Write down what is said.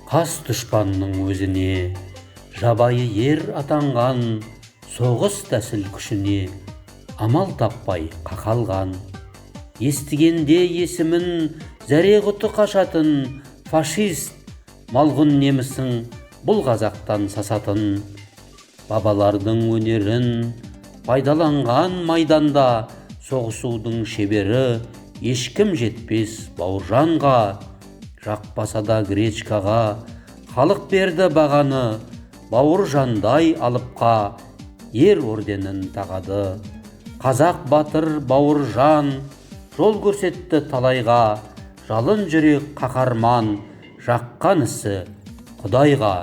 Қас дұшпанның өзіне жабайы ер атанған, соғыс тәсіл күшіне амал таппай қақалған. Естігенде есімін зәре құты қашатын фашист, малғұн немісің бұл қазақтан сасатын. Бабалардың өнерін пайдаланған майданда соғысудың шебері ешкім жетпес Бауыржанға. Жақпаса да гречкаға халық берді бағаны, Бауыржандай алыпқа ер орденін тағады. Қазақ батыр Бауыржан жол көрсетті талайға, жалын жүрек қаһарман, жаққан ісі Құдайға.